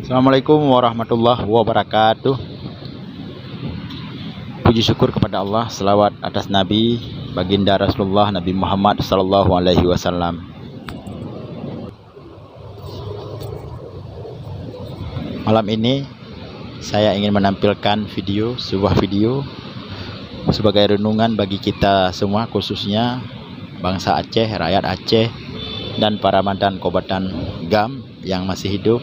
Assalamualaikum warahmatullahi wabarakatuh. Puji syukur kepada Allah, selawat atas Nabi baginda Rasulullah Nabi Muhammad sallallahu alaihi wasallam. Malam ini saya ingin menampilkan sebuah video sebagai renungan bagi kita semua, khususnya bangsa Aceh, rakyat Aceh, dan para mantan kombatan GAM yang masih hidup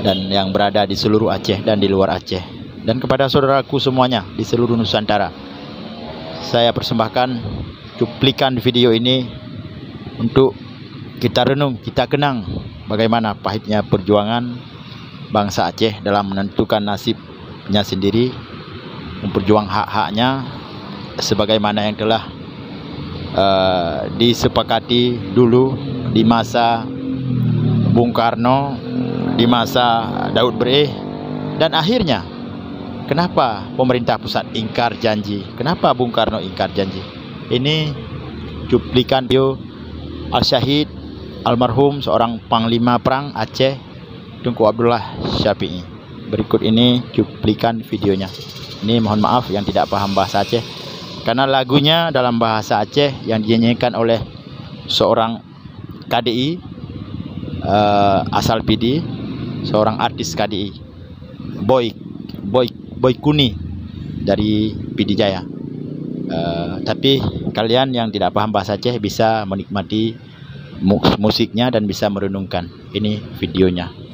dan yang berada di seluruh Aceh dan di luar Aceh, dan kepada saudaraku semuanya di seluruh Nusantara. Saya persembahkan cuplikan video ini untuk kita renung, kita kenang bagaimana pahitnya perjuangan bangsa Aceh dalam menentukan nasibnya sendiri, memperjuang hak-haknya sebagaimana yang telah disepakati dulu di masa Bung Karno, di masa Daud Bereh, dan akhirnya kenapa pemerintah pusat ingkar janji? Kenapa Bung Karno ingkar janji? Ini cuplikan video Al-Syahid almarhum seorang panglima perang Aceh, Tunku Abdullah Syafi'i. Berikut ini cuplikan videonya. Ini mohon maaf yang tidak paham bahasa Aceh, karena lagunya dalam bahasa Aceh yang dinyanyikan oleh seorang KDI asal PD, seorang artis KDI, Boy Kuni dari PD Jaya. Tapi kalian yang tidak paham bahasa Aceh bisa menikmati musiknya dan bisa merenungkan. Ini videonya.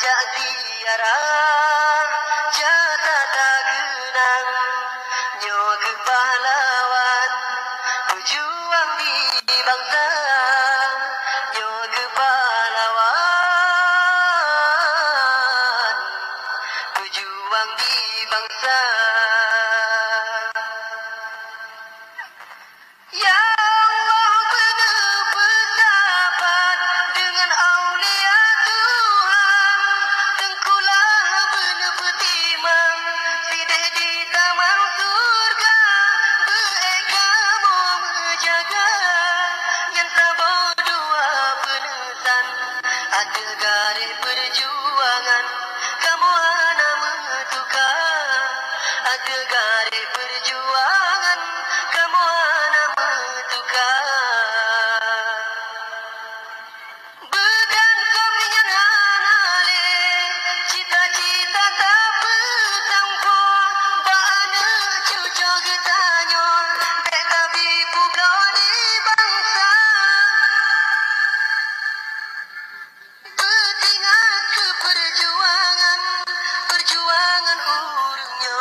ajak ziarah jatah tak genang nyo ke pahlawan pejuang di bangsa nyo ke pahlawan pejuang di bangsa. Ya Allah, benar bersahabat dengan aulia Tuhan. Tengkulah benar bertimang sidih di taman surga. Beekamu menjaga yang tabur dua penesan. Ada garis perjuangan kamu anak mentukar. Ada garis perjuangan kamu anak mentukar. Began kami yang anale cita-cita tak bersampo bana cucu getanyo dek tapi pukau di bangsa. Bertingat ke perjuangan perjuangan urungnya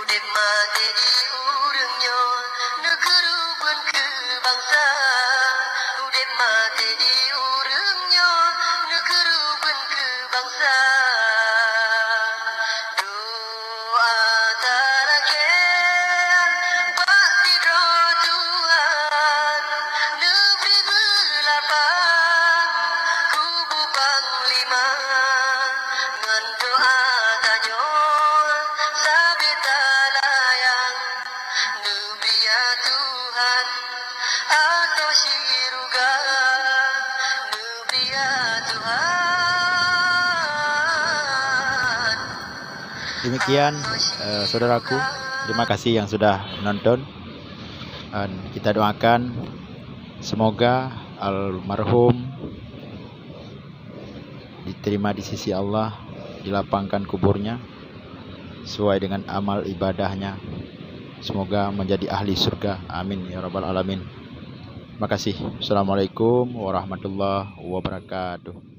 udip mati di urungnya negeri pun ke bangsa udip mati di urungnya negeri pun ke bangsa. Doa tarakan pasti doa Tuhan negeri berlapang kubu panglima ngan doa tanyo sabita layang negeri ya Tuhan atau siruga negeri ya Tuhan. Demikian saudaraku, terima kasih yang sudah menonton. Dan kita doakan semoga almarhum diterima di sisi Allah, dilapangkan kuburnya sesuai dengan amal ibadahnya. Semoga menjadi ahli surga. Amin ya rabbal alamin. Terima kasih. Assalamualaikum warahmatullahi wabarakatuh.